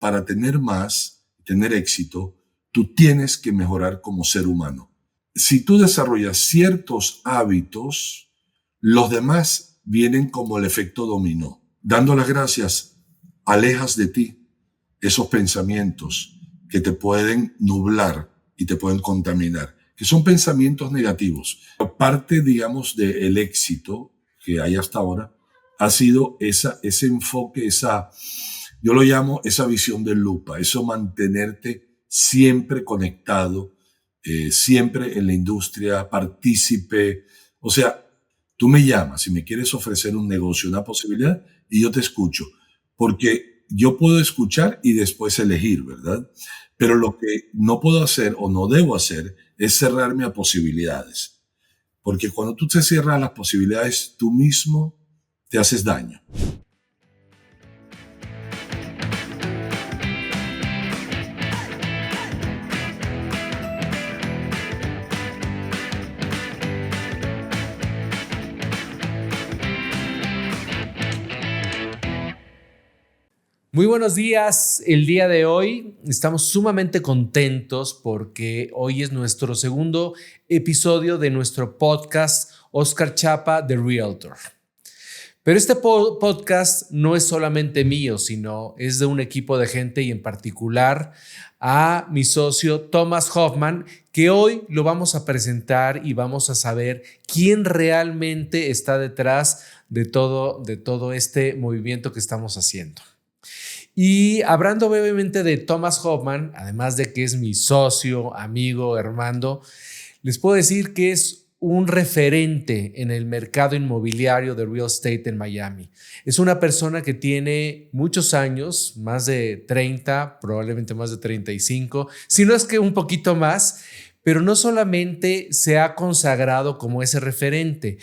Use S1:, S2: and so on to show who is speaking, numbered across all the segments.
S1: para tener más, tener éxito, tú tienes que mejorar como ser humano. Si tú desarrollas ciertos hábitos, los demás vienen como el efecto dominó. Dando las gracias, alejas de ti esos pensamientos que te pueden nublar y te pueden contaminar, que son pensamientos negativos. Parte, digamos, del éxito que hay hasta ahora ha sido ese enfoque, yo lo llamo esa visión de lupa, eso mantenerte siempre conectado, siempre en la industria, partícipe. O sea, tú me llamas si me quieres ofrecer un negocio, una posibilidad, y yo te escucho, porque yo puedo escuchar y después elegir, ¿verdad? Pero lo que no puedo hacer o no debo hacer es cerrarme a posibilidades, porque cuando tú te cierras a las posibilidades, tú mismo te haces daño.
S2: Muy buenos días. El día de hoy estamos sumamente contentos porque hoy es nuestro segundo episodio de nuestro podcast Oscar Chapa, The Realtor. Pero este podcast no es solamente mío, sino es de un equipo de gente y en particular a mi socio Thomas Hoffman, que hoy lo vamos a presentar y vamos a saber quién realmente está detrás de todo este movimiento que estamos haciendo. Y hablando brevemente de Thomas Hoffman, además de que es mi socio, amigo, hermano, les puedo decir que es un referente en el mercado inmobiliario de real estate en Miami. Es una persona que tiene muchos años, más de 30, probablemente más de 35, si no es que un poquito más, pero no solamente se ha consagrado como ese referente,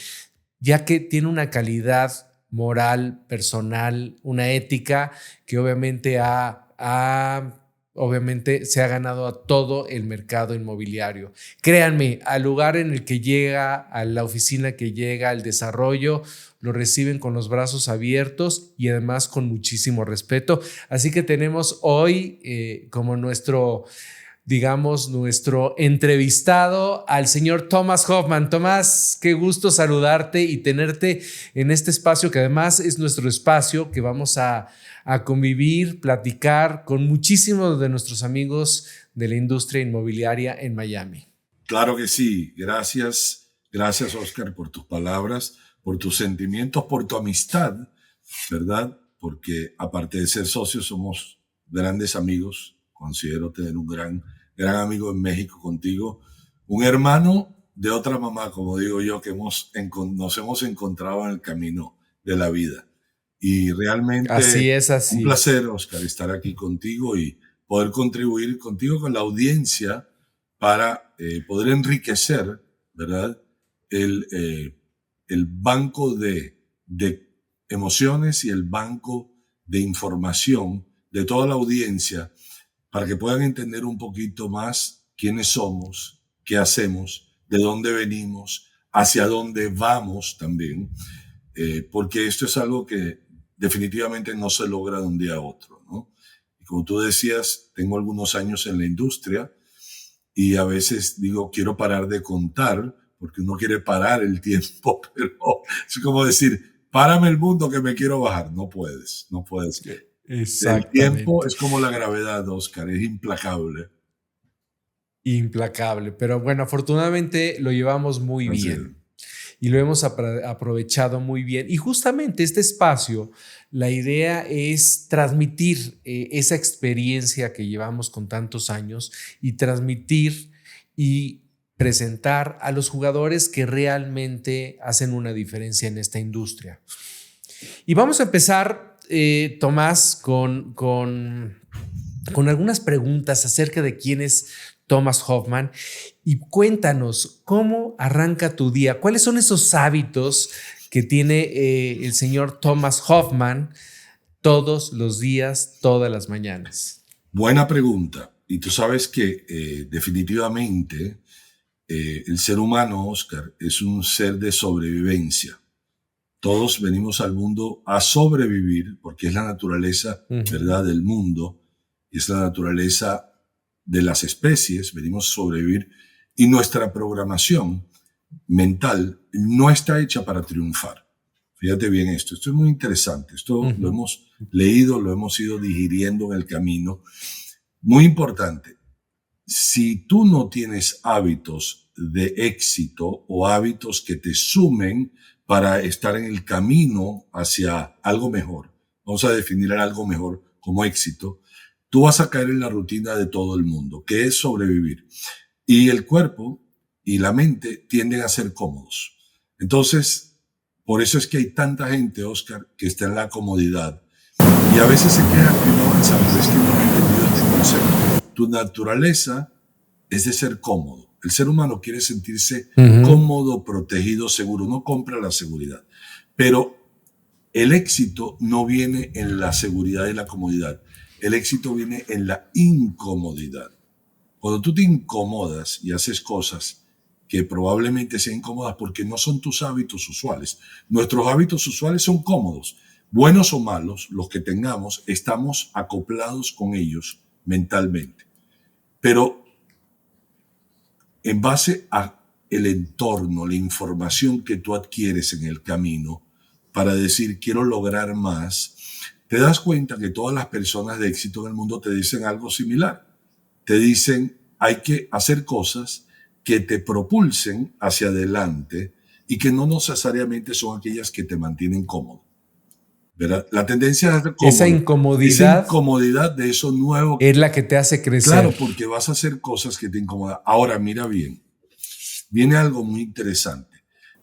S2: ya que tiene una calidad moral, personal, una ética que obviamente obviamente se ha ganado a todo el mercado inmobiliario. Créanme, al lugar en el que llega, a la oficina que llega, al desarrollo, lo reciben con los brazos abiertos y además con muchísimo respeto. Así que tenemos hoy como nuestro entrevistado al señor Thomas Hoffman. Tomás, qué gusto saludarte y tenerte en este espacio que además es nuestro espacio que vamos a convivir, platicar con muchísimos de nuestros amigos de la industria inmobiliaria en Miami.
S1: Claro que sí. Gracias, Oscar, por tus palabras, por tus sentimientos, por tu amistad, ¿verdad? Porque aparte de ser socios, somos grandes amigos. Considero tener un gran amigo en México contigo, un hermano de otra mamá, como digo yo, que nos hemos encontrado en el camino de la vida. Y realmente un placer, Oscar, estar aquí contigo y poder contribuir contigo con la audiencia para poder enriquecer, ¿verdad?, el banco de emociones y el banco de información de toda la audiencia, para que puedan entender un poquito más quiénes somos, qué hacemos, de dónde venimos, hacia dónde vamos también, porque esto es algo que definitivamente no se logra de un día a otro, ¿no? Y como tú decías, tengo algunos años en la industria y a veces digo, quiero parar de contar, porque uno quiere parar el tiempo, pero es como decir, párame el mundo que me quiero bajar. No puedes. El tiempo es como la gravedad, Oscar, es implacable.
S2: Implacable, pero bueno, afortunadamente lo llevamos muy bien y lo hemos aprovechado muy bien. Y justamente este espacio, la idea es transmitir esa experiencia que llevamos con tantos años y transmitir y presentar a los jugadores que realmente hacen una diferencia en esta industria. Y vamos a empezar, Tomás, con algunas preguntas acerca de quién es Thomas Hoffman, y cuéntanos cómo arranca tu día, cuáles son esos hábitos que tiene el señor Thomas Hoffman todos los días, todas las mañanas.
S1: Buena pregunta. Y tú sabes que definitivamente el ser humano, Oscar, es un ser de sobrevivencia. Todos venimos al mundo a sobrevivir, porque es la naturaleza, ¿verdad?, del mundo. y es la naturaleza de las especies, venimos a sobrevivir, y nuestra programación mental no está hecha para triunfar. Fíjate bien esto es muy interesante, esto lo hemos leído, lo hemos ido digiriendo en el camino. Muy importante, si tú no tienes hábitos de éxito o hábitos que te sumen para estar en el camino hacia algo mejor, vamos a definir algo mejor como éxito, tú vas a caer en la rutina de todo el mundo, que es sobrevivir. Y el cuerpo y la mente tienden a ser cómodos. Entonces, por eso es que hay tanta gente, Oscar, que está en la comodidad. Y a veces se queja que no avanza, pero es que no han entendido este concepto. Tu naturaleza es de ser cómodo. El ser humano quiere sentirse cómodo, protegido, seguro. No compra la seguridad. Pero el éxito no viene en la seguridad y la comodidad. El éxito viene en la incomodidad. Cuando tú te incomodas y haces cosas que probablemente sean incómodas porque no son tus hábitos usuales. Nuestros hábitos usuales son cómodos. Buenos o malos, los que tengamos, estamos acoplados con ellos mentalmente. Pero en base a el entorno, la información que tú adquieres en el camino para decir quiero lograr más, te das cuenta que todas las personas de éxito en el mundo te dicen algo similar. Te dicen hay que hacer cosas que te propulsen hacia adelante y que no necesariamente son aquellas que te mantienen cómodo. ¿Verdad? La tendencia es cómodo.
S2: Esa
S1: incomodidad de eso nuevo
S2: es la que te hace crecer.
S1: Claro, porque vas a hacer cosas que te incomodan. Ahora, mira bien, viene algo muy interesante,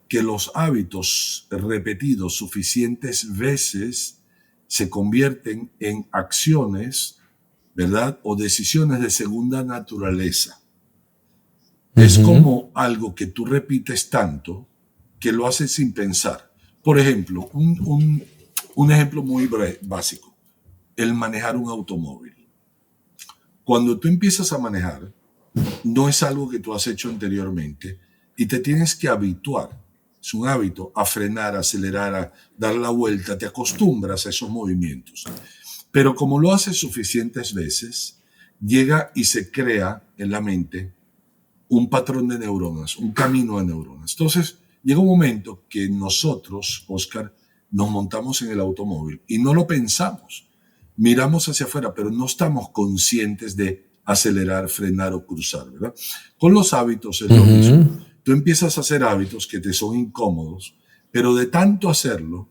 S1: que los hábitos repetidos suficientes veces se convierten en acciones, ¿verdad? O decisiones de segunda naturaleza. Es como algo que tú repites tanto que lo haces sin pensar. Por ejemplo, un ejemplo muy básico, el manejar un automóvil. Cuando tú empiezas a manejar, no es algo que tú has hecho anteriormente y te tienes que habituar. Es un hábito a frenar, a acelerar, a dar la vuelta, te acostumbras a esos movimientos. Pero como lo haces suficientes veces, llega y se crea en la mente un patrón de neuronas, un camino de neuronas. Entonces, llega un momento que nosotros, Oscar, nos montamos en el automóvil y no lo pensamos. Miramos hacia afuera, pero no estamos conscientes de acelerar, frenar o cruzar, ¿verdad? Con los hábitos es lo mismo. Tú empiezas a hacer hábitos que te son incómodos, pero de tanto hacerlo,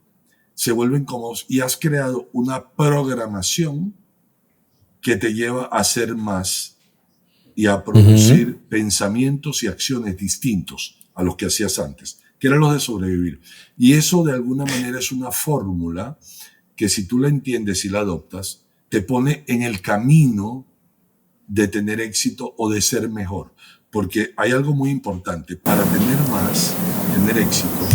S1: se vuelven cómodos y has creado una programación que te lleva a hacer más y a producir pensamientos y acciones distintos a los que hacías antes, que eran los de sobrevivir. Y eso de alguna manera es una fórmula que si tú la entiendes y la adoptas, te pone en el camino de tener éxito o de ser mejor. Porque hay algo muy importante. Para tener más, tener éxito,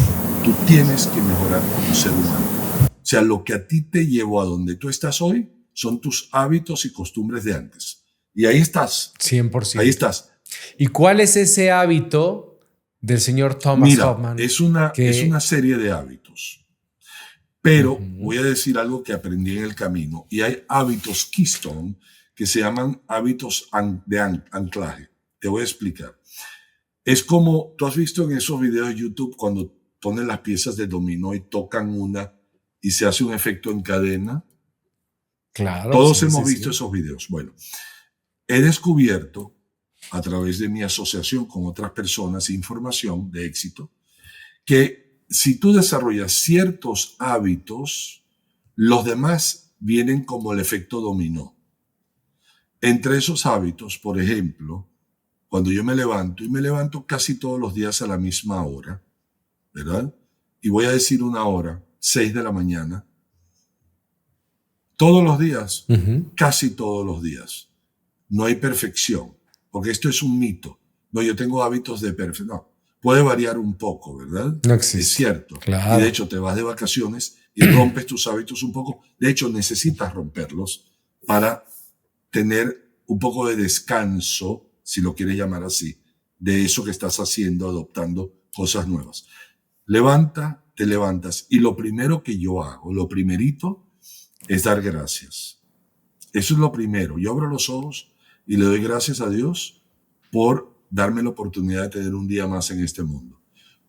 S1: tú tienes que mejorar como ser humano. O sea, lo que a ti te llevó a donde tú estás hoy son tus hábitos y costumbres de antes. Y ahí estás.
S2: 100%.
S1: Ahí estás.
S2: ¿Y cuál es ese hábito del señor Thomas Hoffman?
S1: Es una serie de hábitos. Pero voy a decir algo que aprendí en el camino. Y hay hábitos Keystone que se llaman hábitos de anclaje. Te voy a explicar. Es como, tú has visto en esos videos de YouTube cuando ponen las piezas de dominó y tocan una y se hace un efecto en cadena.
S2: Claro.
S1: Todos hemos visto esos videos. Bueno, he descubierto a través de mi asociación con otras personas, información de éxito, que si tú desarrollas ciertos hábitos, los demás vienen como el efecto dominó. Entre esos hábitos, por ejemplo, cuando yo me levanto, y me levanto casi todos los días a la misma hora, ¿verdad? Y voy a decir una hora, 6 de la mañana, todos los días, casi todos los días. No hay perfección, porque esto es un mito. No, yo tengo hábitos de perfección. No, puede variar un poco, ¿verdad?
S2: No existe.
S1: Es cierto.
S2: Claro.
S1: Y de hecho te vas de vacaciones y rompes tus hábitos un poco. De hecho, necesitas romperlos para tener un poco de descanso, si lo quieres llamar así, de eso que estás haciendo, adoptando cosas nuevas. Te levantas y lo primero que yo hago, lo primerito, es dar gracias. Eso es lo primero. Yo abro los ojos y le doy gracias a Dios por darme la oportunidad de tener un día más en este mundo.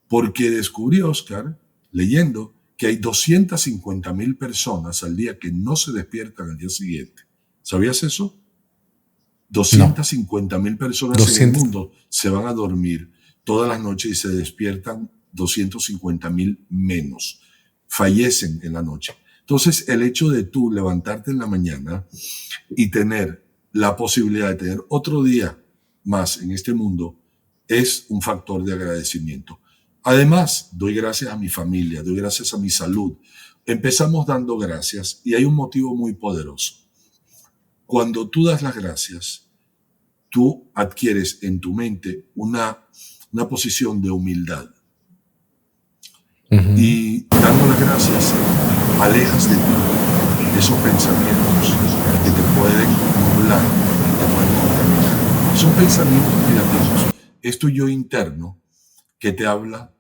S1: Porque descubrí, Oscar, leyendo, que hay 250,000 personas al día que no se despiertan al día siguiente. ¿Sabías eso? 250,000 personas
S2: 200.
S1: en el mundo se van a dormir todas las noches y se despiertan 250,000 menos. Fallecen en la noche. Entonces, el hecho de tú levantarte en la mañana y tener la posibilidad de tener otro día más en este mundo es un factor de agradecimiento. Además, doy gracias a mi familia, doy gracias a mi salud. Empezamos dando gracias y hay un motivo muy poderoso. Cuando tú das las gracias, tú adquieres en tu mente una posición de humildad. Y dando las gracias, alejas de ti esos pensamientos que te pueden nublar, que te pueden contaminar. Son pensamientos negativos. Esto yo interno que te habla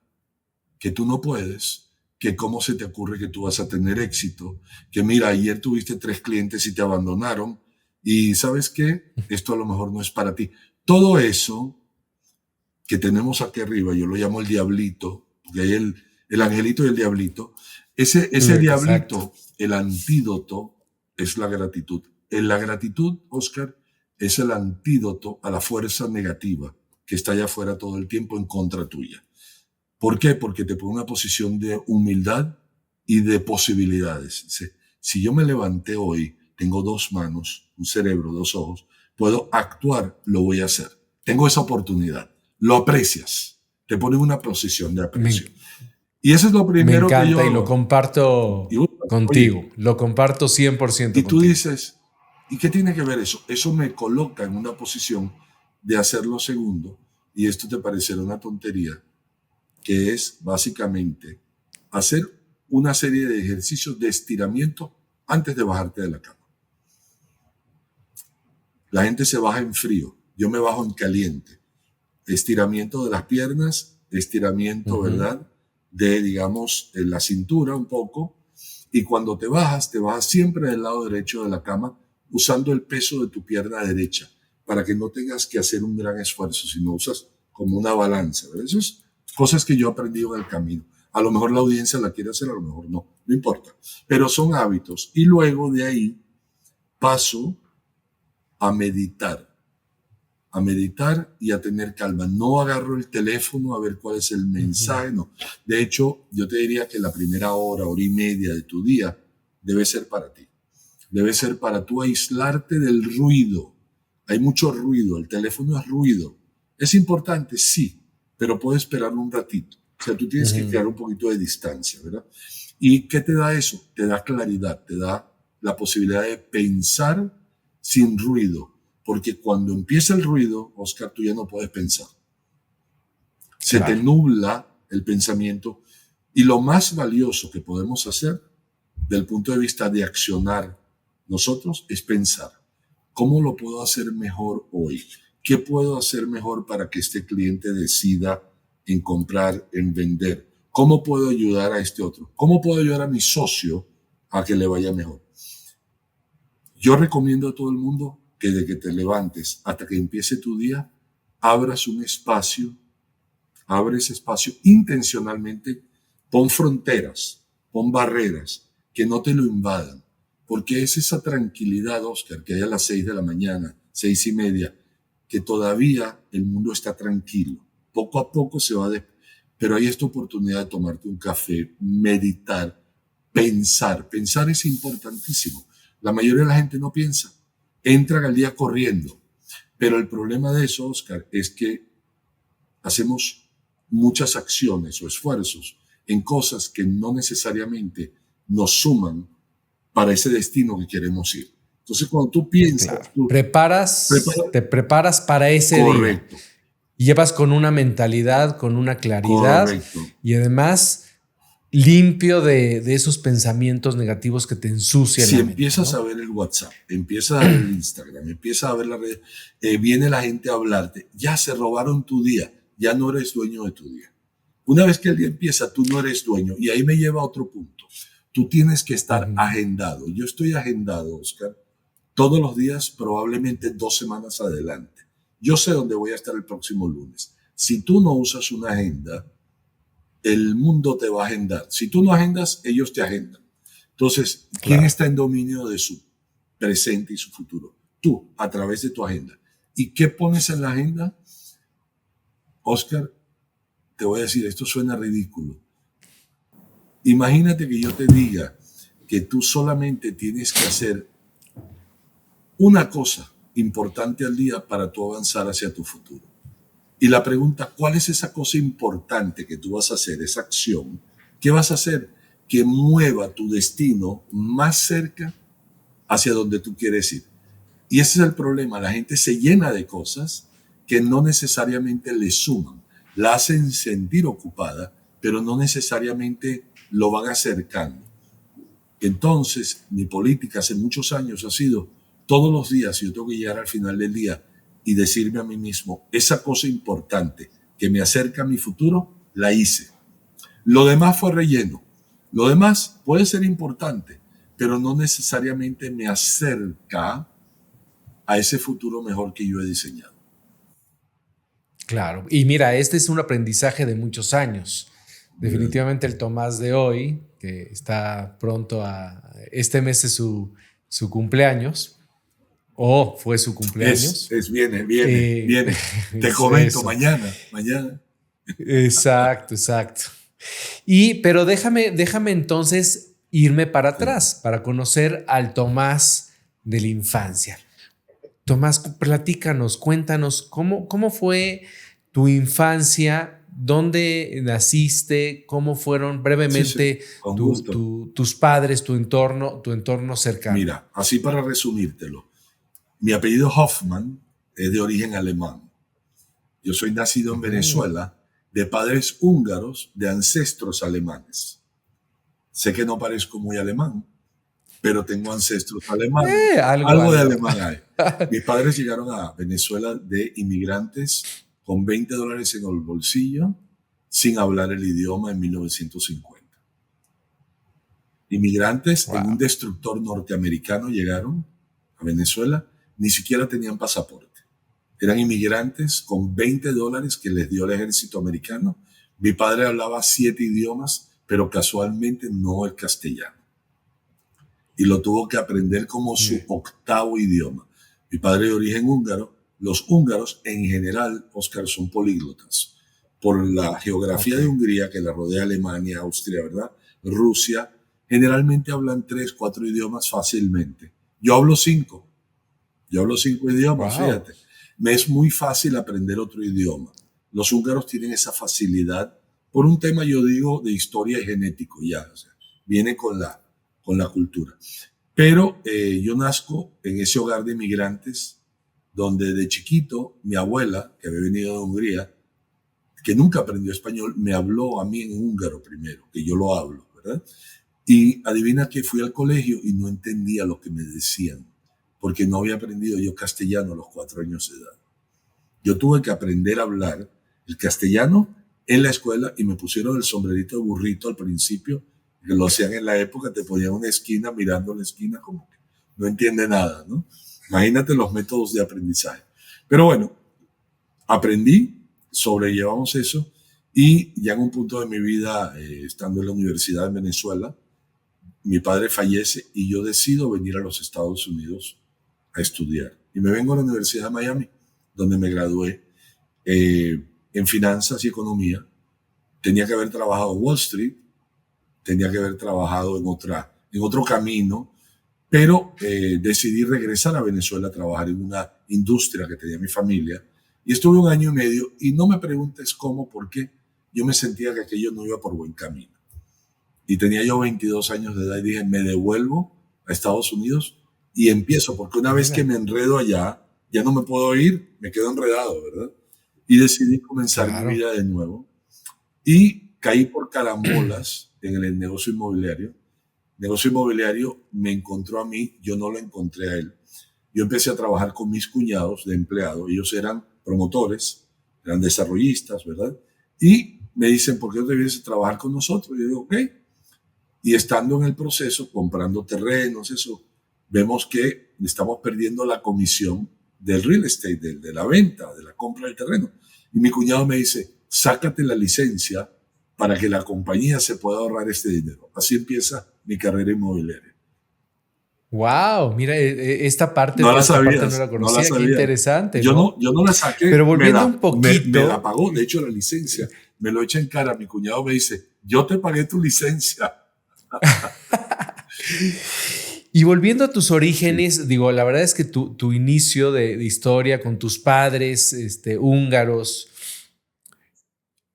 S1: que tú no puedes, que cómo se te ocurre que tú vas a tener éxito, que mira, ayer tuviste 3 clientes y te abandonaron, y ¿sabes qué? Esto a lo mejor no es para ti. Todo eso que tenemos aquí arriba, yo lo llamo el diablito, porque hay el angelito y el diablito. Ese diablito, el antídoto es la gratitud. La gratitud, Oscar, es el antídoto a la fuerza negativa que está allá afuera todo el tiempo en contra tuya. ¿Por qué? Porque te pone una posición de humildad y de posibilidades. Si yo me levanté hoy, tengo 2 manos, un cerebro, 2 ojos, puedo actuar, lo voy a hacer. Tengo esa oportunidad. Lo aprecias. Te pone en una posición de aprecio. Y eso es lo primero que yo...
S2: Me encanta y lo comparto contigo. Oye, lo comparto 100% contigo.
S1: Y tú dices, ¿y qué tiene que ver eso? Eso me coloca en una posición de hacer lo segundo, y esto te parecerá una tontería, que es básicamente hacer una serie de ejercicios de estiramiento antes de bajarte de la cama. La gente se baja en frío, yo me bajo en caliente. Estiramiento de las piernas, estiramiento, ¿verdad? De, digamos, en la cintura un poco. Y cuando te bajas siempre del lado derecho de la cama, usando el peso de tu pierna derecha, para que no tengas que hacer un gran esfuerzo, sino usas como una balanza, ¿verdad? Eso es cosas que yo he aprendido en el camino. A lo mejor la audiencia la quiere hacer, a lo mejor no importa. Pero son hábitos. Y luego de ahí paso a meditar y a tener calma. No agarro el teléfono a ver cuál es el mensaje, no. De hecho, yo te diría que la primera hora y media de tu día debe ser para ti. Debe ser para tú aislarte del ruido. Hay mucho ruido, el teléfono es ruido. ¿Es importante? Sí, pero puedes esperar un ratito. O sea, tú tienes que crear un poquito de distancia, ¿verdad? ¿Y qué te da eso? Te da claridad, te da la posibilidad de pensar sin ruido. Porque cuando empieza el ruido, Oscar, tú ya no puedes pensar. Se te nubla el pensamiento. Y lo más valioso que podemos hacer, del punto de vista de accionar nosotros, es pensar. ¿Cómo lo puedo hacer mejor hoy? ¿Qué puedo hacer mejor para que este cliente decida en comprar, en vender? ¿Cómo puedo ayudar a este otro? ¿Cómo puedo ayudar a mi socio a que le vaya mejor? Yo recomiendo a todo el mundo que desde que te levantes hasta que empiece tu día, abras un espacio, abre ese espacio intencionalmente, pon fronteras, pon barreras, que no te lo invadan, porque es esa tranquilidad, Oscar, que hay a las 6 de la mañana, 6:30, que todavía el mundo está tranquilo. Poco a poco se va pero hay esta oportunidad de tomarte un café, meditar, pensar. Pensar es importantísimo. La mayoría de la gente no piensa. Entran al día corriendo. Pero el problema de eso, Oscar, es que hacemos muchas acciones o esfuerzos en cosas que no necesariamente nos suman para ese destino que queremos ir. Entonces, cuando tú piensas... Tú
S2: te preparas para ese día. Y llevas con una mentalidad, con una claridad.
S1: Correcto.
S2: Y además limpio de esos pensamientos negativos que te ensucian.
S1: Si empiezas a ver el WhatsApp, empiezas a ver el Instagram, empiezas a ver la red, viene la gente a hablarte, ya se robaron tu día, ya no eres dueño de tu día. Una vez que el día empieza, tú no eres dueño. Y ahí me lleva a otro punto. Tú tienes que estar agendado. Yo estoy agendado, Oscar, todos los días, probablemente 2 semanas adelante. Yo sé dónde voy a estar el próximo lunes. Si tú no usas una agenda, el mundo te va a agendar. Si tú no agendas, ellos te agendan. Entonces, ¿quién está en dominio de su presente y su futuro? Tú, a través de tu agenda. ¿Y qué pones en la agenda? Oscar, te voy a decir, esto suena ridículo. Imagínate que yo te diga que tú solamente tienes que hacer una cosa importante al día para tú avanzar hacia tu futuro. Y la pregunta, ¿cuál es esa cosa importante que tú vas a hacer, esa acción? ¿Qué vas a hacer que mueva tu destino más cerca hacia donde tú quieres ir? Y ese es el problema. La gente se llena de cosas que no necesariamente le suman. La hacen sentir ocupada, pero no necesariamente lo van acercando. Entonces, mi política hace muchos años ha sido, todos los días yo tengo que llegar al final del día y decirme a mí mismo, esa cosa importante que me acerca a mi futuro, la hice. Lo demás fue relleno. Lo demás puede ser importante, pero no necesariamente me acerca a ese futuro mejor que yo he diseñado.
S2: Claro. Y mira, este es un aprendizaje de muchos años. Definitivamente el Tomás de hoy, que está pronto a... Este mes es su cumpleaños. O fue su cumpleaños.
S1: Viene. Te comento mañana.
S2: Exacto. Pero déjame entonces irme para atrás, para conocer al Tomás de la infancia. Tomás, platícanos, cuéntanos, ¿cómo fue tu infancia? ¿Dónde naciste? ¿Cómo fueron brevemente tus padres, tu entorno cercano?
S1: Mira, así para resumírtelo. Mi apellido Hoffman es de origen alemán. Yo soy nacido en Venezuela, de padres húngaros, de ancestros alemanes. Sé que no parezco muy alemán, pero tengo ancestros alemanes. Algo de alemán hay. Mis padres llegaron a Venezuela de inmigrantes con $20 en el bolsillo, sin hablar el idioma en 1950. Inmigrantes en un destructor norteamericano llegaron a Venezuela, ni siquiera tenían pasaporte. Eran inmigrantes con $20 que les dio el ejército americano. Mi padre hablaba 7 idiomas, pero casualmente no el castellano. Y lo tuvo que aprender como su 8º idioma. Mi padre de origen húngaro. Los húngaros en general, Oscar, son políglotas. Por la geografía de Hungría, que la rodea Alemania, Austria, ¿verdad? Rusia, generalmente hablan 3, 4 idiomas fácilmente. Yo hablo 5 idiomas, fíjate. Me es muy fácil aprender otro idioma. Los húngaros tienen esa facilidad por un tema, yo digo, de historia y genético, ya. O sea, viene con la cultura. Pero yo nazco en ese hogar de inmigrantes donde de chiquito mi abuela, que había venido de Hungría, que nunca aprendió español, me habló a mí en húngaro primero, que yo lo hablo, ¿verdad? Y adivina que fui al colegio y no entendía lo que me decían, porque no había aprendido yo castellano a los 4 años de edad. Yo tuve que aprender a hablar el castellano en la escuela y me pusieron el sombrerito de burrito al principio, que lo hacían en la época, te ponían una esquina mirando la esquina como que no entiende nada, ¿no? Imagínate los métodos de aprendizaje. Pero bueno, aprendí, sobrellevamos eso y ya en un punto de mi vida, estando en la universidad en Venezuela, mi padre fallece y yo decido venir a los Estados Unidos a estudiar. Y me vengo a la Universidad de Miami, donde me gradué en finanzas y economía. Tenía que haber trabajado en Wall Street, tenía que haber trabajado en otro camino, pero decidí regresar a Venezuela a trabajar en una industria que tenía mi familia. Y estuve 1 año y medio y no me preguntes cómo, porque yo me sentía que aquello no iba por buen camino. Y tenía yo 22 años de edad y dije, me devuelvo a Estados Unidos y empiezo, porque una vez que me enredo allá, ya no me puedo ir, me quedo enredado, ¿verdad? Y decidí comenzar mi vida de nuevo. Y caí por carambolas en el negocio inmobiliario. El negocio inmobiliario me encontró a mí, yo no lo encontré a él. Yo empecé a trabajar con mis cuñados de empleado. Ellos eran promotores, eran desarrollistas, ¿verdad? Y me dicen, ¿por qué no te vienes a trabajar con nosotros? Y yo digo, ok. Y estando en el proceso, comprando terrenos, eso, vemos que estamos perdiendo la comisión del real estate, de la venta, de la compra del terreno. Y mi cuñado me dice, sácate la licencia para que la compañía se pueda ahorrar este dinero. Así empieza mi carrera inmobiliaria.
S2: Wow, mira, esta parte,
S1: No
S2: toda
S1: la
S2: esta parte no
S1: sabías,
S2: la
S1: no la
S2: conocía, qué
S1: sabía.
S2: interesante,
S1: Yo
S2: ¿no?
S1: no la saqué,
S2: Pero volviendo un
S1: me la
S2: poquito,
S1: pagó. De hecho, la licencia me lo echa en cara. Mi cuñado me dice, yo te pagué tu licencia.
S2: y volviendo a tus orígenes, digo, la verdad es que tu inicio de historia con tus padres húngaros,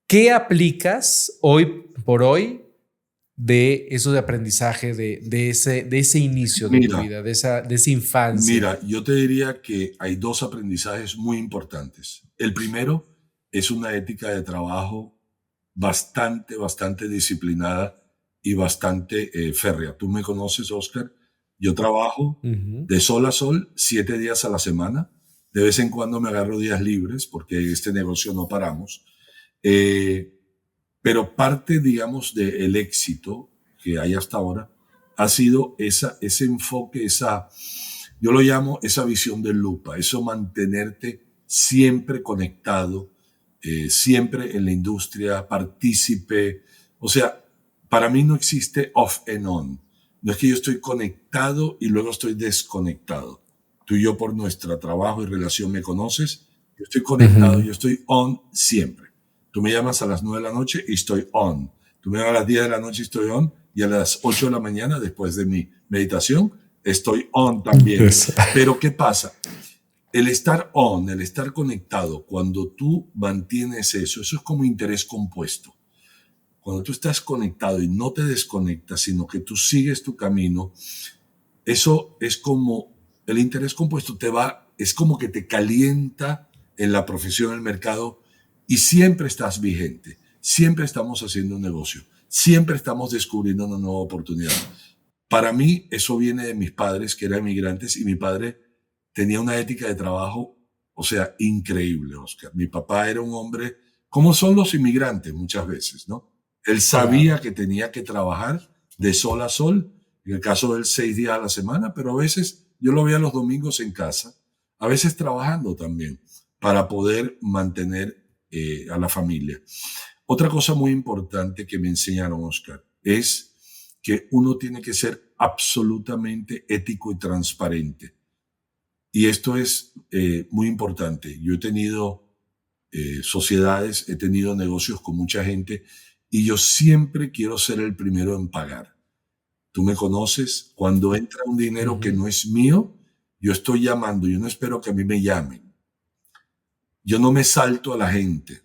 S2: ¿qué aplicas hoy por hoy de eso de aprendizaje, de ese inicio de tu
S1: Mira,
S2: vida, de esa infancia?
S1: Mira, yo te diría que hay dos aprendizajes muy importantes. El primero es una ética de trabajo bastante disciplinada y bastante férrea. Tú me conoces, Oscar. Yo trabajo
S2: Ujú.
S1: de sol a sol, 7 días a la semana. De vez en cuando me agarro días libres porque este negocio no paramos. Eh, pero parte, digamos, del éxito que hay hasta ahora ha sido ese enfoque, yo lo llamo esa visión de lupa, eso mantenerte siempre conectado, siempre en la industria, partícipe. O sea, para mí no existe off and on. No es que yo estoy conectado y luego estoy desconectado. Tú y yo por nuestro trabajo y relación me conoces. Yo estoy conectado,
S2: Ujú.
S1: yo estoy on siempre. Tú me llamas a las 9 de la noche y estoy on. Tú me llamas a las 10 de la noche y estoy on. Y a las 8 de la mañana, después de mi meditación, estoy on también. Pero ¿qué pasa? El estar on, el estar conectado, cuando tú mantienes eso es como interés compuesto. Cuando tú estás conectado y no te desconectas, sino que tú sigues tu camino, eso es como el interés compuesto es como que te calienta en la profesión, en el mercado, y siempre estás vigente, siempre estamos haciendo un negocio, siempre estamos descubriendo una nueva oportunidad. Para mí, eso viene de mis padres, que eran migrantes, y mi padre tenía una ética de trabajo, o sea, increíble, Oscar. Mi papá era un hombre, como son los inmigrantes muchas veces, ¿no? Él sabía
S2: Claro.
S1: que tenía que trabajar de sol a sol, en el caso de él 6 días a la semana, pero a veces yo lo veía los domingos en casa, a veces trabajando también, para poder mantener a la familia. Otra cosa muy importante que me enseñaron, Oscar, es que uno tiene que ser absolutamente ético y transparente. Y esto es muy importante. Yo he tenido sociedades, he tenido negocios con mucha gente y yo siempre quiero ser el primero en pagar. Tú me conoces, cuando entra un dinero que
S2: Ujú.
S1: no es mío, yo estoy llamando, yo no espero que a mí me llamen. Yo no me salto a la gente.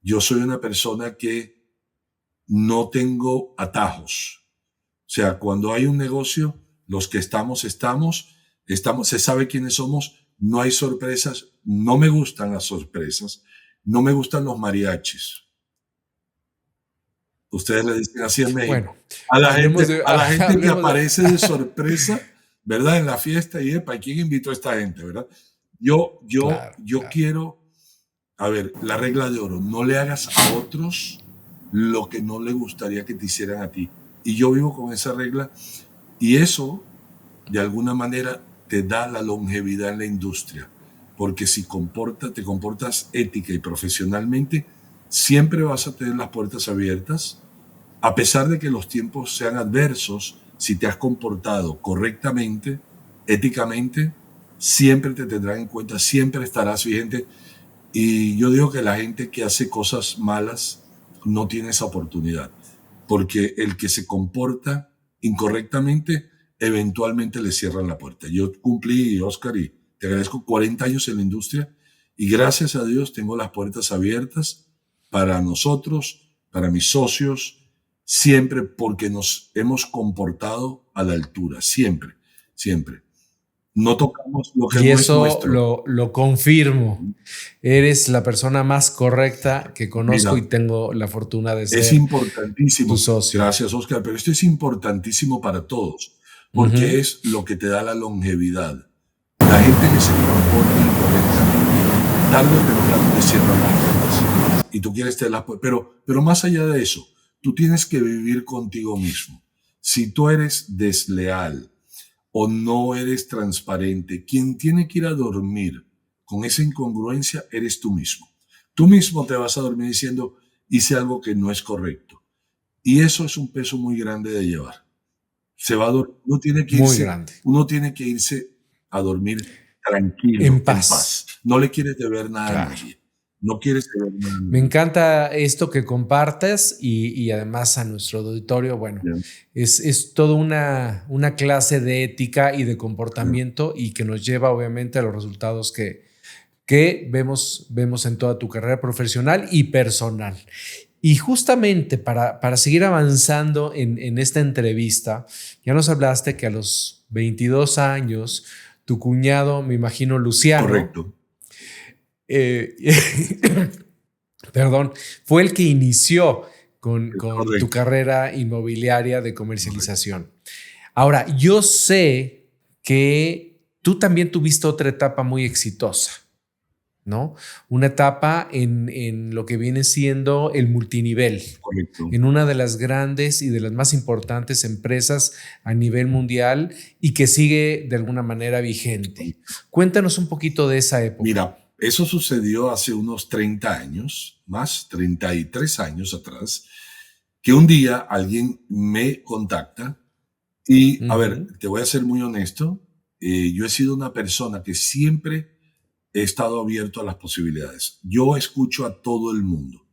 S1: Yo soy una persona que no tengo atajos. O sea, cuando hay un negocio, los que estamos, se sabe quiénes somos, no hay sorpresas, no me gustan las sorpresas, no me gustan los mariachis. Ustedes le dicen así en México.
S2: Bueno, hablemos
S1: A la gente que
S2: hablemos de.
S1: aparece de sorpresa, ¿verdad? En la fiesta y, ¿para quién invitó a esta gente, verdad?
S2: Claro,
S1: Yo
S2: claro.
S1: quiero, a ver, la regla de oro, no le hagas a otros lo que no le gustaría que te hicieran a ti. Y yo vivo con esa regla y eso, de alguna manera, te da la longevidad en la industria. Porque si te comportas ética y profesionalmente, siempre vas a tener las puertas abiertas, a pesar de que los tiempos sean adversos. Si te has comportado correctamente, éticamente, siempre te tendrán en cuenta, siempre estarás vigente. Y yo digo que la gente que hace cosas malas no tiene esa oportunidad, porque el que se comporta incorrectamente, eventualmente le cierran la puerta. Yo cumplí, Oscar, y te agradezco 40 años en la industria y gracias a Dios tengo las puertas abiertas para nosotros, para mis socios, siempre porque nos hemos comportado a la altura, siempre, siempre. No tocamos lo que
S2: Y
S1: no es
S2: eso
S1: nuestro.
S2: lo confirmo. Eres la persona más correcta que conozco
S1: Mira,
S2: y tengo la fortuna de
S1: es
S2: ser tu
S1: importantísimo.
S2: socio.
S1: Gracias, Oscar. Pero esto es importantísimo para todos, porque
S2: Ujú.
S1: es lo que te da la longevidad. La gente que se comporta incorrectamente, tarde o temprano te cierran las puertas. Y tú quieres tener las puertas. Pero más allá de eso, tú tienes que vivir contigo mismo. Si tú eres desleal o no eres transparente. Quien tiene que ir a dormir con esa incongruencia eres tú mismo. Tú mismo te vas a dormir diciendo, hice algo que no es correcto. Y eso es un peso muy grande de llevar. Se va a dormir.
S2: Muy grande.
S1: Uno tiene que irse a dormir tranquilo,
S2: En
S1: en
S2: paz.
S1: paz. No le quieres deber nada a
S2: Claro.
S1: nadie. No quieres deber nada a
S2: Me
S1: nadie.
S2: encanta esto que compartes y además a nuestro auditorio, bueno,
S1: Bien.
S2: es toda una clase de ética y de comportamiento y que nos lleva obviamente a los resultados que vemos en toda tu carrera profesional y personal. Y justamente para seguir avanzando en esta entrevista, ya nos hablaste que a los 22 años, tu cuñado, me imagino Luciano,
S1: Correcto.
S2: perdón, fue el que inició con tu
S1: Correcto.
S2: carrera inmobiliaria de comercialización. Ahora, yo sé que tú también tuviste otra etapa muy exitosa, ¿no? Una etapa en lo que viene siendo el multinivel,
S1: Correcto.
S2: en una de las grandes y de las más importantes empresas a nivel mundial y que sigue de alguna manera vigente. Cuéntanos un poquito de esa época.
S1: Mira, eso sucedió hace unos 30 años, más 33 años atrás, que un día alguien me contacta y, a ver, te voy a ser muy honesto, yo he sido una persona que siempre he estado abierto a las posibilidades. Yo escucho a todo el mundo.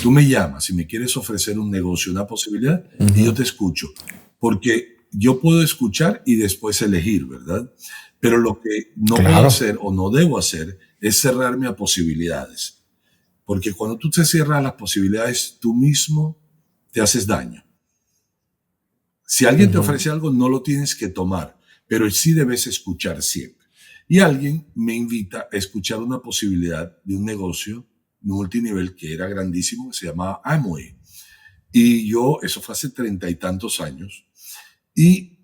S1: Tú me llamas y me quieres ofrecer un negocio, una posibilidad, y yo te escucho. Porque yo puedo escuchar y después elegir, ¿verdad? Pero lo que no puedo hacer o no debo hacer es cerrarme a posibilidades. Porque cuando tú te cierras a las posibilidades, tú mismo te haces daño. Si alguien te ofrece algo, no lo tienes que tomar, pero sí debes escuchar siempre. Y alguien me invita a escuchar una posibilidad de un negocio multinivel que era grandísimo, que se llamaba Amway. Y yo, eso fue hace 30 y tantos años, y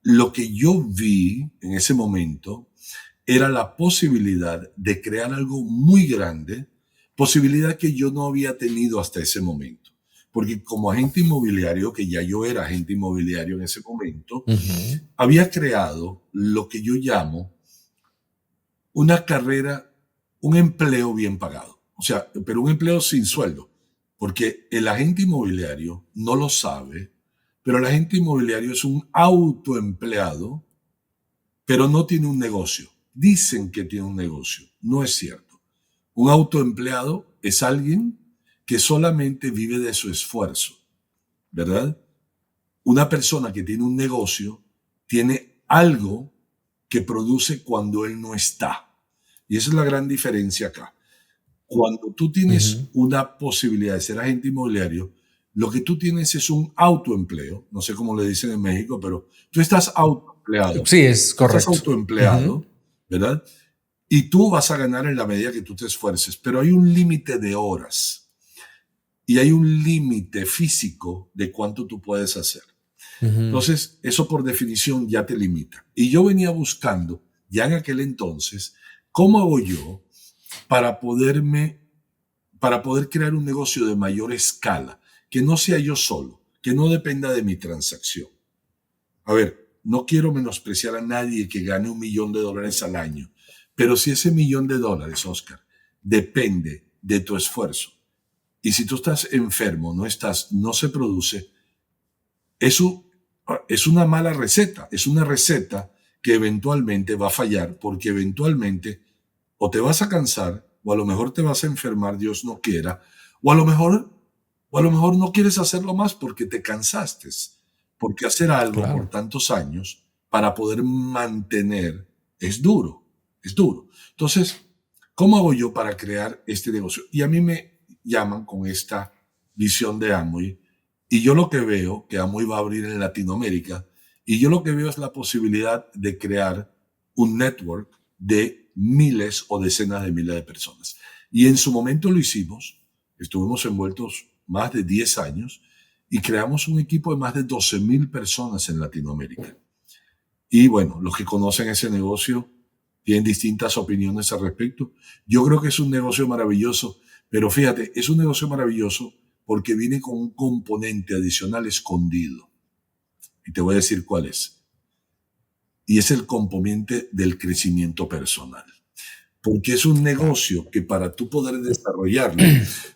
S1: lo que yo vi en ese momento era la posibilidad de crear algo muy grande, posibilidad que yo no había tenido hasta ese momento. Porque como agente inmobiliario, que ya yo era agente inmobiliario en ese momento, había creado lo que yo llamo una carrera, un empleo bien pagado. O sea, pero un empleo sin sueldo. Porque el agente inmobiliario no lo sabe, pero el agente inmobiliario es un autoempleado, pero no tiene un negocio. Dicen que tiene un negocio. No es cierto. Un autoempleado es alguien que solamente vive de su esfuerzo, ¿verdad? Una persona que tiene un negocio tiene algo que produce cuando él no está. Y esa es la gran diferencia acá. Cuando tú tienes una posibilidad de ser agente inmobiliario, lo que tú tienes es un autoempleo. No sé cómo le dicen en México, pero tú estás autoempleado.
S2: Sí, es correcto.
S1: Estás autoempleado, ¿verdad? Y tú vas a ganar en la medida que tú te esfuerces, pero hay un límite de horas y hay un límite físico de cuánto tú puedes hacer. Entonces, eso por definición ya te limita. Y yo venía buscando, ya en aquel entonces, ¿cómo hago yo para poder crear un negocio de mayor escala? Que no sea yo solo, que no dependa de mi transacción. A ver, no quiero menospreciar a nadie que gane $1 millón al año, pero si ese $1 millón, Oscar, depende de tu esfuerzo, y si tú estás enfermo, no se produce, eso es una mala receta, es una receta que eventualmente va a fallar, porque eventualmente o te vas a cansar, o a lo mejor te vas a enfermar, Dios no quiera, o a lo mejor no quieres hacerlo más porque te cansaste, porque hacer algo por tantos años para poder mantener es duro, es duro. Entonces, ¿cómo hago yo para crear este negocio? Y a mí me llaman con esta visión de Amway, y yo lo que veo, que Amway va a abrir en Latinoamérica, y yo lo que veo es la posibilidad de crear un network de miles o decenas de miles de personas. Y en su momento lo hicimos, estuvimos envueltos más de 10 años y creamos un equipo de más de 12,000 personas en Latinoamérica. Y bueno, los que conocen ese negocio tienen distintas opiniones al respecto. Yo creo que es un negocio maravilloso, pero fíjate, es un negocio maravilloso porque viene con un componente adicional escondido. Y te voy a decir cuál es. y es el componente del crecimiento personal. Porque es un negocio que para tú poder desarrollarlo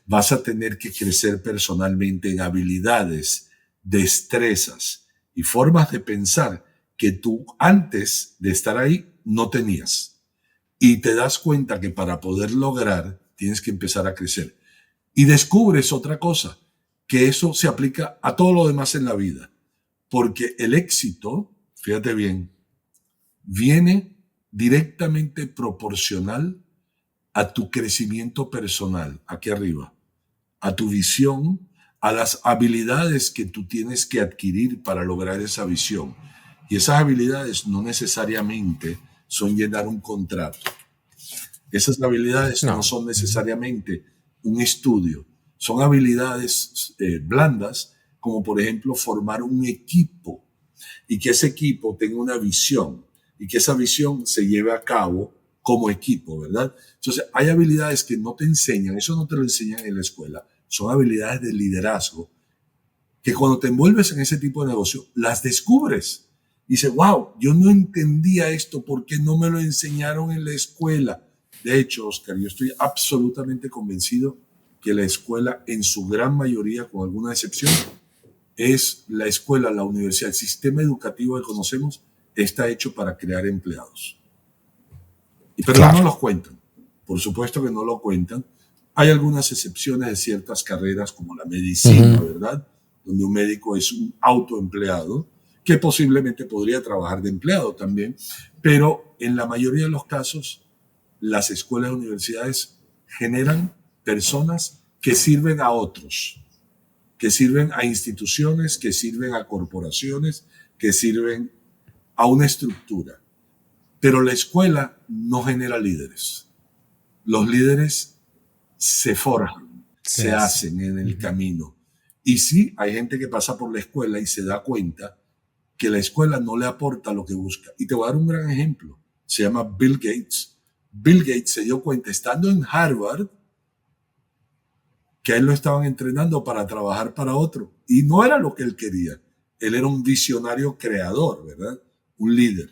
S1: vas a tener que crecer personalmente en habilidades, destrezas y formas de pensar que tú antes de estar ahí no tenías. Y te das cuenta que para poder lograr tienes que empezar a crecer. Y descubres otra cosa, que eso se aplica a todo lo demás en la vida. Porque el éxito, fíjate bien, viene directamente proporcional a tu crecimiento personal, aquí arriba, a tu visión, a las habilidades que tú tienes que adquirir para lograr esa visión. Y esas habilidades no necesariamente son llenar un contrato. Esas habilidades no son necesariamente un estudio. Son habilidades blandas, como por ejemplo formar un equipo y que ese equipo tenga una visión y que esa visión se lleve a cabo como equipo, ¿verdad? Entonces, hay habilidades que no te enseñan, eso no te lo enseñan en la escuela, son habilidades de liderazgo que cuando te envuelves en ese tipo de negocio, las descubres. Y dices, wow, yo no entendía esto, ¿por qué no me lo enseñaron en la escuela? De hecho, Oscar, yo estoy absolutamente convencido que la escuela, en su gran mayoría, con alguna excepción, es la escuela, la universidad, el sistema educativo que conocemos está hecho para crear empleados. Pero no los cuentan. Por supuesto que no lo cuentan. Hay algunas excepciones de ciertas carreras como la medicina, ¿verdad? Donde un médico es un autoempleado que posiblemente podría trabajar de empleado también. Pero en la mayoría de los casos, las escuelas y universidades generan personas que sirven a otros, que sirven a instituciones, que sirven a corporaciones, que sirven a una estructura. Pero la escuela no genera líderes. Los líderes se forjan, se hacen en el camino. Y sí, hay gente que pasa por la escuela y se da cuenta que la escuela no le aporta lo que busca. Y te voy a dar un gran ejemplo. Se llama Bill Gates. Bill Gates se dio cuenta, estando en Harvard, que a él lo estaban entrenando para trabajar para otro. Y no era lo que él quería. Él era un visionario creador, ¿verdad? Un líder.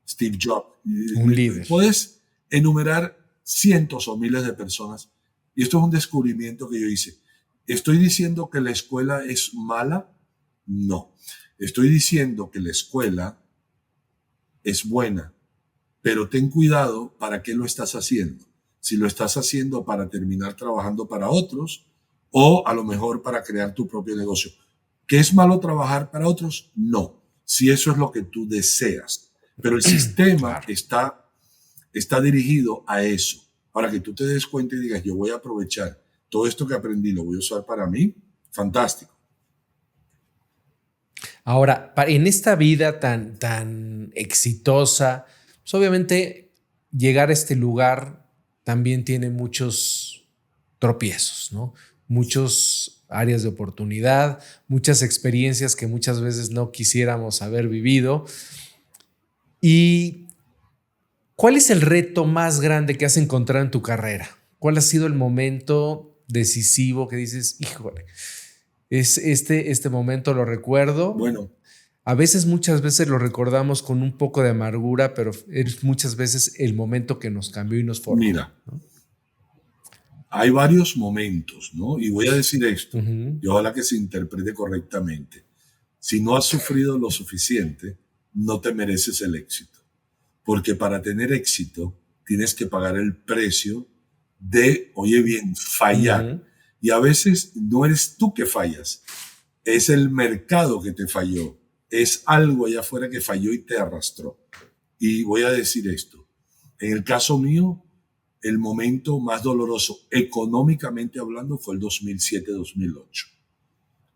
S1: Steve Jobs.
S2: Un líder.
S1: Puedes enumerar cientos o miles de personas. Y esto es un descubrimiento que yo hice. ¿Estoy diciendo que la escuela es mala? No. Estoy diciendo que la escuela es buena, pero ten cuidado para qué lo estás haciendo. Si lo estás haciendo para terminar trabajando para otros o a lo mejor para crear tu propio negocio. ¿Qué es malo trabajar para otros? No. Si eso es lo que tú deseas. Pero el sistema está dirigido a eso. Para que tú te des cuenta y digas, yo voy a aprovechar todo esto que aprendí, lo voy a usar para mí, fantástico.
S2: Ahora, en esta vida tan exitosa, pues obviamente llegar a este lugar también tiene muchos tropiezos, ¿no? Muchas áreas de oportunidad, muchas experiencias que muchas veces no quisiéramos haber vivido. ¿Y cuál es el reto más grande que has encontrado en tu carrera? ¿Cuál ha sido el momento decisivo que dices, híjole, es este momento lo recuerdo?
S1: Bueno,
S2: muchas veces lo recordamos con un poco de amargura, pero es muchas veces el momento que nos cambió y nos formó.
S1: Mira, ¿no? Hay varios momentos, ¿no? Y voy a decir esto, y ojalá que se interprete correctamente. Si no has sufrido lo suficiente, no te mereces el éxito. Porque para tener éxito, tienes que pagar el precio de, oye bien, fallar. Y a veces no eres tú que fallas, es el mercado que te falló. Es algo allá afuera que falló y te arrastró. Y voy a decir esto. En el caso mío, el momento más doloroso, económicamente hablando, fue el 2007-2008.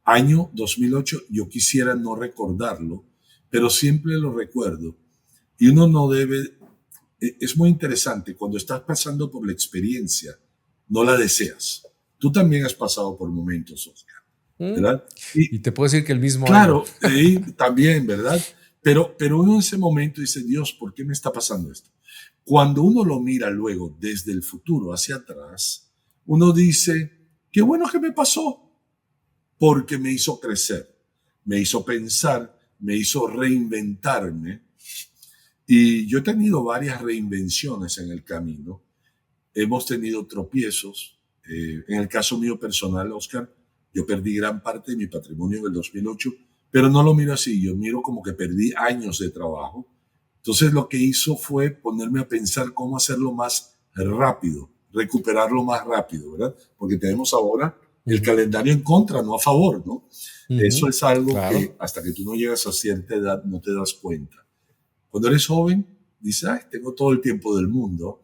S1: Año 2008, yo quisiera no recordarlo, pero siempre lo recuerdo. Y uno no debe... Es muy interesante, cuando estás pasando por la experiencia, no la deseas. Tú también has pasado por momentos, Oscar, ¿verdad?
S2: Y te puedo decir que el mismo
S1: claro,
S2: año.
S1: También, ¿verdad? Pero uno en ese momento dice, Dios, ¿por qué me está pasando esto? Cuando uno lo mira luego desde el futuro hacia atrás, uno dice, qué bueno que me pasó, porque me hizo crecer, me hizo pensar, me hizo reinventarme Y yo he tenido varias reinvenciones en el camino. Hemos tenido tropiezos. En el caso mío personal, Oscar, yo perdí gran parte de mi patrimonio en el 2008, pero no lo miro así. Yo miro como que perdí años de trabajo. Entonces lo que hizo fue ponerme a pensar cómo hacerlo más rápido, recuperarlo más rápido, ¿verdad? Porque tenemos ahora el calendario en contra, no a favor, ¿no? Eso es algo que hasta que tú no llegas a cierta edad no te das cuenta. Cuando eres joven, dices, ay, tengo todo el tiempo del mundo.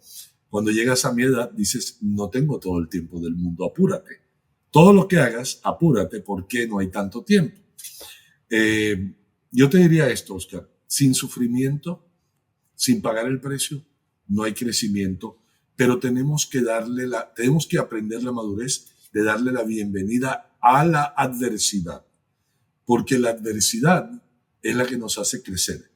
S1: Cuando llegas a mi edad, dices, no tengo todo el tiempo del mundo, apúrate. Todo lo que hagas, apúrate porque no hay tanto tiempo. Yo te diría esto, Oscar, sin sufrimiento, sin pagar el precio, no hay crecimiento, pero tenemos que aprender la madurez de darle la bienvenida a la adversidad, porque la adversidad es la que nos hace crecer.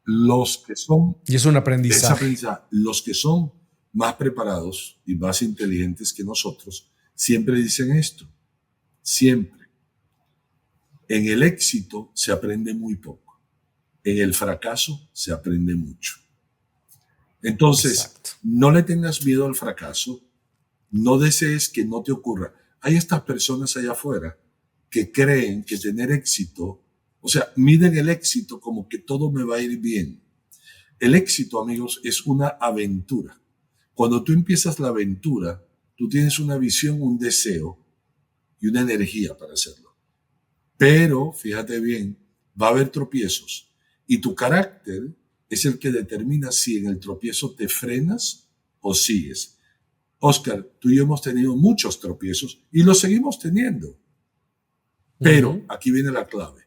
S1: Los que son...
S2: Y es un aprendizaje.
S1: Los que son más preparados y más inteligentes que nosotros siempre dicen esto, siempre. En el éxito se aprende muy poco, en el fracaso se aprende mucho. Entonces, exacto, no le tengas miedo al fracaso, no desees que no te ocurra. Hay estas personas allá afuera que creen que tener éxito, o sea, miden el éxito como que todo me va a ir bien. El éxito, amigos, es una aventura. Cuando tú empiezas la aventura, tú tienes una visión, un deseo y una energía para hacerlo. Pero, fíjate bien, va a haber tropiezos y tu carácter es el que determina si en el tropiezo te frenas o sigues. Oscar, tú y yo hemos tenido muchos tropiezos y los seguimos teniendo. Pero aquí viene la clave.